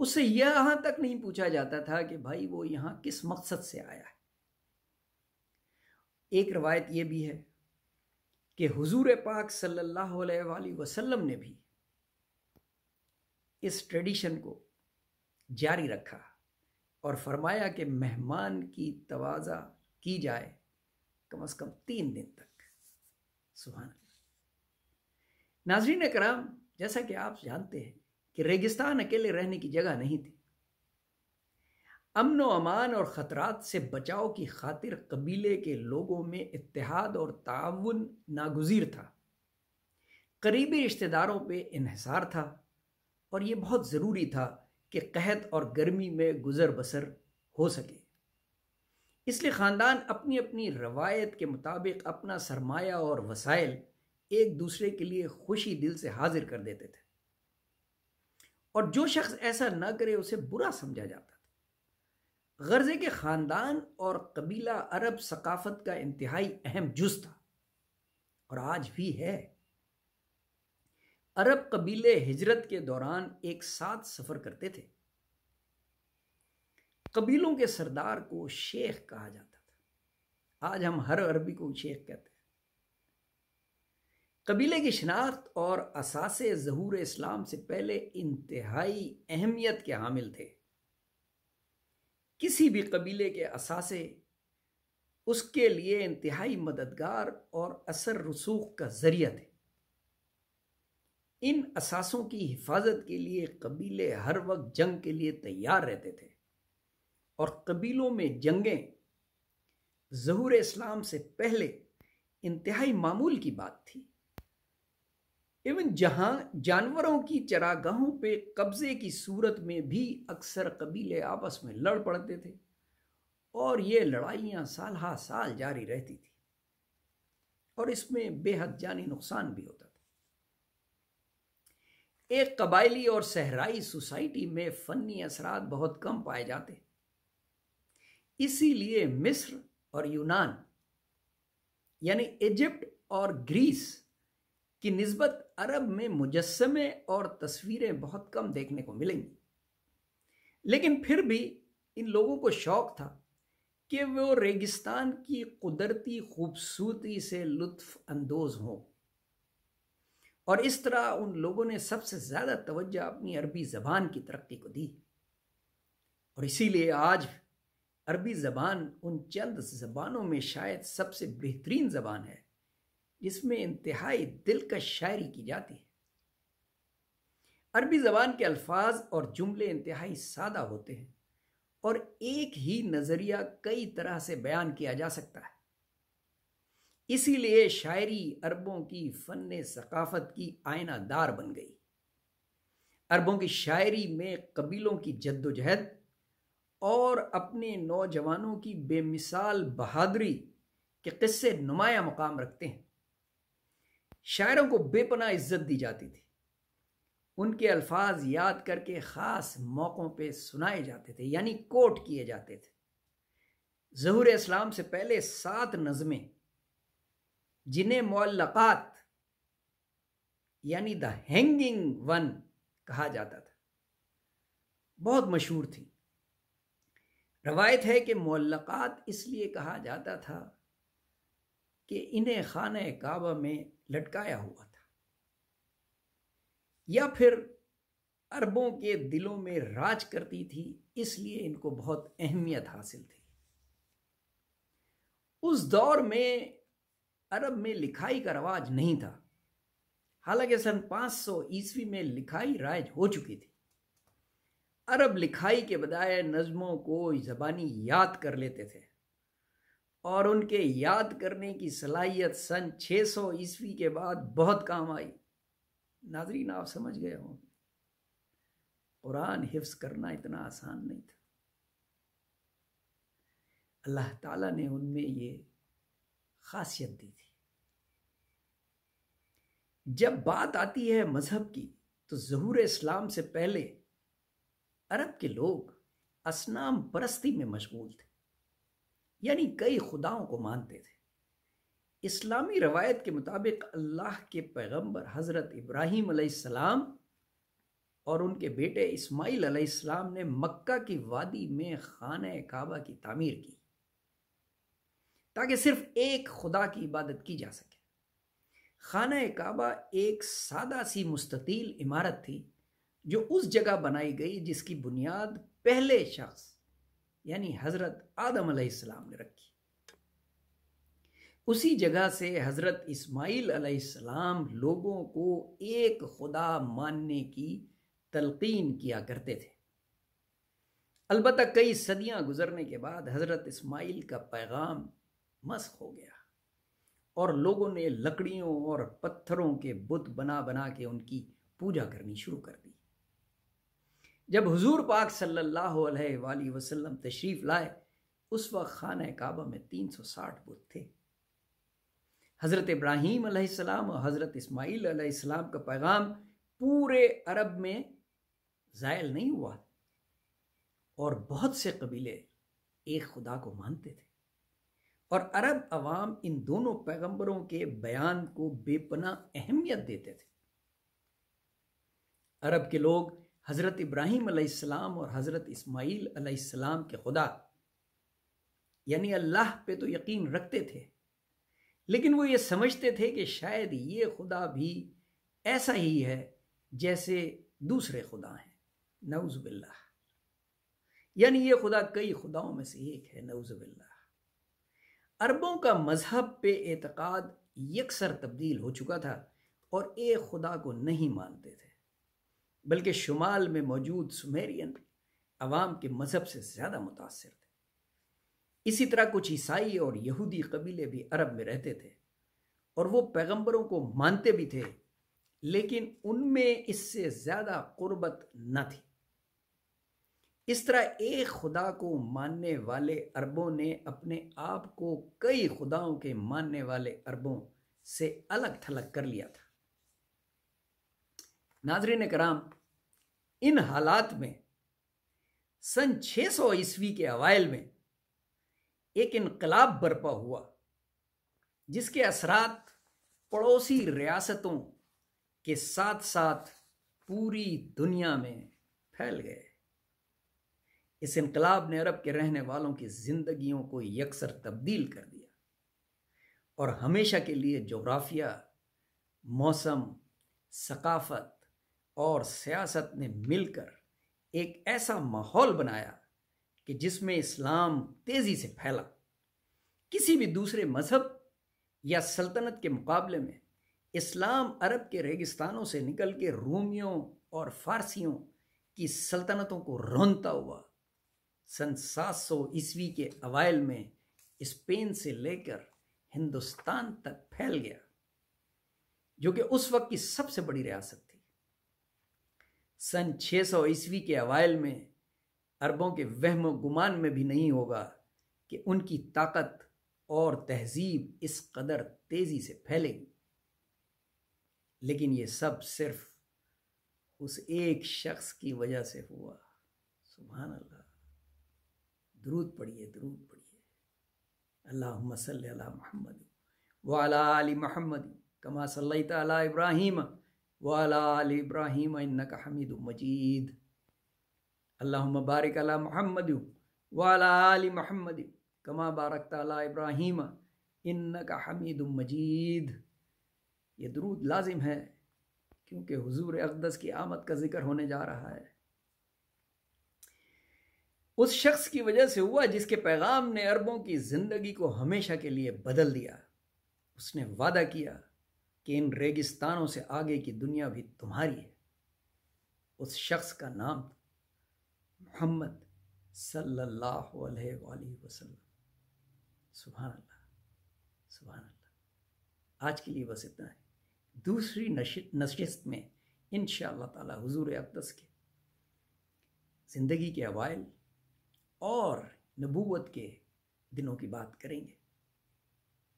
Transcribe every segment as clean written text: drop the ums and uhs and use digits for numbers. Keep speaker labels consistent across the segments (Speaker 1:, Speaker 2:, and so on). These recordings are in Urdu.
Speaker 1: اس سے یہاں تک نہیں پوچھا جاتا تھا کہ بھائی وہ یہاں کس مقصد سے آیا ہے۔ ایک روایت یہ بھی ہے کہ حضور پاک صلی اللہ علیہ وآلہ وسلم نے بھی اس ٹریڈیشن کو جاری رکھا اور فرمایا کہ مہمان کی تواضع کی جائے کم از کم 3 دن تک۔ سبحان اللہ۔ ناظرین کرام، جیسا کہ آپ جانتے ہیں کہ ریگستان اکیلے رہنے کی جگہ نہیں تھی۔ امن و امان اور خطرات سے بچاؤ کی خاطر قبیلے کے لوگوں میں اتحاد اور تعاون ناگزیر تھا۔ قریبی رشتہ داروں پہ انحصار تھا اور یہ بہت ضروری تھا کہ قحط اور گرمی میں گزر بسر ہو سکے۔ اس لیے خاندان اپنی اپنی روایت کے مطابق اپنا سرمایہ اور وسائل ایک دوسرے کے لیے خوشی دل سے حاضر کر دیتے تھے، اور جو شخص ایسا نہ کرے اسے برا سمجھا جاتا تھا۔ غرض کہ خاندان اور قبیلہ عرب ثقافت کا انتہائی اہم جز تھا اور آج بھی ہے۔ عرب قبیلے ہجرت کے دوران ایک ساتھ سفر کرتے تھے۔ قبیلوں کے سردار کو شیخ کہا جاتا تھا۔ آج ہم ہر عربی کو شیخ کہتے ہیں۔ قبیلے کی شناخت اور اساسے ظہور اسلام سے پہلے انتہائی اہمیت کے حامل تھے۔ کسی بھی قبیلے کے اساسے اس کے لیے انتہائی مددگار اور اثر رسوخ کا ذریعہ تھے۔ ان اساسوں کی حفاظت کے لیے قبیلے ہر وقت جنگ کے لیے تیار رہتے تھے، اور قبیلوں میں جنگیں ظہور اسلام سے پہلے انتہائی معمول کی بات تھی۔ ایون جہاں جانوروں کی چراگاہوں پہ قبضے کی صورت میں بھی اکثر قبیلے آپس میں لڑ پڑتے تھے، اور یہ لڑائیاں سال ہا سال جاری رہتی تھی، اور اس میں بے حد جانی نقصان بھی ہوتا تھا۔ ایک قبائلی اور صحرائی سوسائٹی میں فنی اثرات بہت کم پائے جاتے، اسی لیے مصر اور یونان یعنی ایجپٹ اور گریس کی نسبت عرب میں مجسمے اور تصویریں بہت کم دیکھنے کو ملیں گی، لیکن پھر بھی ان لوگوں کو شوق تھا کہ وہ ریگستان کی قدرتی خوبصورتی سے لطف اندوز ہوں، اور اس طرح ان لوگوں نے سب سے زیادہ توجہ اپنی عربی زبان کی ترقی کو دی، اور اسی لیے آج عربی زبان ان چند زبانوں میں شاید سب سے بہترین زبان ہے جس میں انتہائی دلکش شاعری کی جاتی ہے۔ عربی زبان کے الفاظ اور جملے انتہائی سادہ ہوتے ہیں، اور ایک ہی نظریہ کئی طرح سے بیان کیا جا سکتا ہے۔ اسی لیے شاعری عربوں کی فن ثقافت کی آئینہ دار بن گئی۔ عربوں کی شاعری میں قبیلوں کی جد و جہد اور اپنے نوجوانوں کی بے مثال بہادری کے قصے نمایاں مقام رکھتے ہیں۔ شاعروں کو بے پناہ عزت دی جاتی تھی۔ ان کے الفاظ یاد کر کے خاص موقعوں پہ سنائے جاتے تھے، یعنی کوٹ کیے جاتے تھے۔ ظہور اسلام سے پہلے 7 نظمیں جنہیں معلقات یعنی دا ہینگنگ ون کہا جاتا تھا، بہت مشہور تھی۔ روایت ہے کہ معلقات اس لیے کہا جاتا تھا کہ انہیں خانہ کعبہ میں لٹکایا ہوا تھا، یا پھر عربوں کے دلوں میں راج کرتی تھی، اس لیے ان کو بہت اہمیت حاصل تھی۔ اس دور میں عرب میں لکھائی کا رواج نہیں تھا، حالانکہ سن 500 عیسوی میں لکھائی رائج ہو چکی تھی۔ عرب لکھائی کے بجائے نظموں کو زبانی یاد کر لیتے تھے، اور ان کے یاد کرنے کی صلاحیت سن 600 عیسوی کے بعد بہت کام آئی۔ ناظرین آپ سمجھ گئے ہوں، قرآن حفظ کرنا اتنا آسان نہیں تھا۔ اللہ تعالیٰ نے ان میں یہ خاصیت دی تھی۔ جب بات آتی ہے مذہب کی تو ظہور اسلام سے پہلے عرب کے لوگ اصنام پرستی میں مشغول تھے، یعنی کئی خداؤں کو مانتے تھے۔ اسلامی روایت کے مطابق اللہ کے پیغمبر حضرت ابراہیم علیہ السلام اور ان کے بیٹے اسماعیل علیہ السلام نے مکہ کی وادی میں خانہ کعبہ کی تعمیر کی تاکہ صرف ایک خدا کی عبادت کی جا سکے۔ خانہ کعبہ ایک سادہ سی مستطیل عمارت تھی جو اس جگہ بنائی گئی جس کی بنیاد پہلے شخص یعنی حضرت آدم علیہ السلام نے رکھی۔ اسی جگہ سے حضرت اسماعیل علیہ السلام لوگوں کو ایک خدا ماننے کی تلقین کیا کرتے تھے۔ البتہ کئی صدیاں گزرنے کے بعد حضرت اسماعیل کا پیغام مسخ ہو گیا اور لوگوں نے لکڑیوں اور پتھروں کے بت بنا بنا کے ان کی پوجا کرنی شروع کر دی۔ جب حضور پاک صلی اللہ علیہ وآلہ وسلم تشریف لائے اس وقت خانہ کعبہ میں 360 بت تھے۔ حضرت ابراہیم علیہ السلام اور حضرت اسماعیل علیہ السلام کا پیغام پورے عرب میں زائل نہیں ہوا اور بہت سے قبیلے ایک خدا کو مانتے تھے، اور عرب عوام ان دونوں پیغمبروں کے بیان کو بے پناہ اہمیت دیتے تھے۔ عرب کے لوگ حضرت ابراہیم علیہ السلام اور حضرت اسماعیل علیہ السلام کے خدا یعنی اللہ پہ تو یقین رکھتے تھے، لیکن وہ یہ سمجھتے تھے کہ شاید یہ خدا بھی ایسا ہی ہے جیسے دوسرے خدا ہیں، نعوذ باللہ، یعنی یہ خدا کئی خداؤں میں سے ایک ہے، نعوذ باللہ۔ عربوں کا مذہب پہ اعتقاد یکسر تبدیل ہو چکا تھا اور ایک خدا کو نہیں مانتے تھے، بلکہ شمال میں موجود سمیرین عوام کے مذہب سے زیادہ متاثر تھے۔ اسی طرح کچھ عیسائی اور یہودی قبیلے بھی عرب میں رہتے تھے اور وہ پیغمبروں کو مانتے بھی تھے، لیکن ان میں اس سے زیادہ قربت نہ تھی۔ اس طرح ایک خدا کو ماننے والے عربوں نے اپنے آپ کو کئی خداؤں کے ماننے والے عربوں سے الگ تھلگ کر لیا تھا۔ ناظرین کرام، ان حالات میں سن 600 عیسوی کے اوائل میں ایک انقلاب برپا ہوا جس کے اثرات پڑوسی ریاستوں کے ساتھ ساتھ پوری دنیا میں پھیل گئے۔ اس انقلاب نے عرب کے رہنے والوں کی زندگیوں کو یکسر تبدیل کر دیا اور ہمیشہ کے لیے جغرافیہ، موسم، ثقافت اور سیاست نے مل کر ایک ایسا ماحول بنایا کہ جس میں اسلام تیزی سے پھیلا۔ کسی بھی دوسرے مذہب یا سلطنت کے مقابلے میں اسلام عرب کے ریگستانوں سے نکل کے رومیوں اور فارسیوں کی سلطنتوں کو رونتا ہوا سن 700 عیسوی کے اوائل میں اسپین سے لے کر ہندوستان تک پھیل گیا، جو کہ اس وقت کی سب سے بڑی ریاست تھی۔ سن 600 عیسوی کے اوائل میں عربوں کے وہم و گمان میں بھی نہیں ہوگا کہ ان کی طاقت اور تہذیب اس قدر تیزی سے پھیلے گی، لیکن یہ سب صرف اس ایک شخص کی وجہ سے ہوا۔ سبحان اللہ، درود پڑھیے، درود پڑھیے۔ اللہم صلی علی محمد وعلی آل محمد کما صلیت علی ابراہیم وعلی آل ابراہیم انک حمید مجید۔ اللہم بارک علی محمد وعلی آل محمد کما بارکت علی ابراہیم انک حمید مجید۔ یہ درود لازم ہے کیونکہ حضور اقدس کی آمد کا ذکر ہونے جا رہا ہے۔ اس شخص کی وجہ سے ہوا جس کے پیغام نے عربوں کی زندگی کو ہمیشہ کے لیے بدل دیا۔ اس نے وعدہ کیا کہ ان ریگستانوں سے آگے کی دنیا بھی تمہاری ہے۔ اس شخص کا نام محمد صلی اللہ علیہ وآلہ وسلم۔ سبحان اللہ، سبحان اللہ۔ آج کے لیے بس اتنا ہے۔ دوسری نشست میں انشاءاللہ تعالی حضور اقدس کے زندگی کے اوائل اور نبوت کے دنوں کی بات کریں گے۔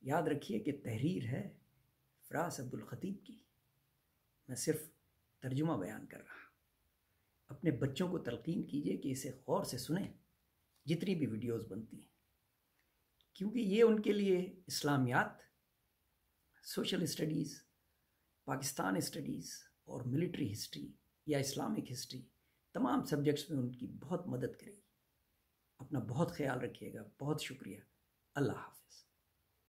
Speaker 1: یاد رکھیے کہ تحریر ہے فراس عبد الخطیب کی، میں صرف ترجمہ بیان کر رہا۔ اپنے بچوں کو تلقین کیجیے کہ اسے غور سے سنیں جتنی بھی ویڈیوز بنتی ہیں، کیونکہ یہ ان کے لیے اسلامیات، سوشل اسٹڈیز، پاکستان اسٹڈیز اور ملٹری ہسٹری یا اسلامک ہسٹری، تمام سبجیکٹس میں ان کی بہت مدد کرے گی۔ اپنا بہت خیال رکھیے گا، بہت شکریہ، اللہ حافظ۔